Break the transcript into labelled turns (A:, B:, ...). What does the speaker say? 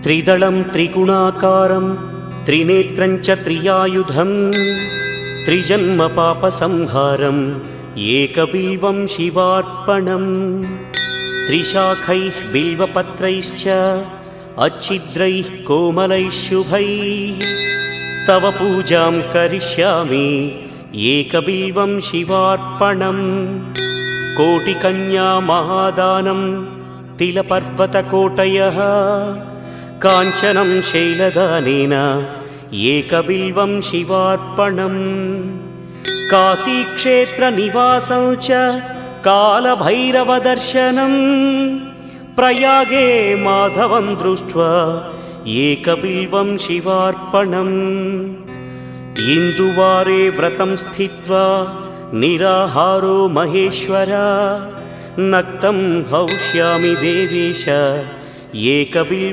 A: त्रिदलं त्रिगुणाकारं त्रिनेत्रं च त्रियायुधं त्रिजन्म पापसंहारम् एकबिल्वं शिवार्पणम् त्रिशाखैः बिल्वपत्रैश्च अच्छिद्रैः कोमलैः शुभैः तव पूजां करिष्यामि एकबिल्वं शिवार्पणम् कोटिकन्या महादानं तिलपर्वतकोटयः काञ्चनं शैलदानेन एकबिल्वं शिवार्पणम् काशीक्षेत्रनिवासं च कालभैरवदर्शनं प्रयागे माधवं दृष्ट्वा एकबिल्वं शिवार्पणम् इन्दुवारे व्रतं स्थित्वा निराहारो महेश्वर नक्तं हौष्यामि देवेश एकबिल्वं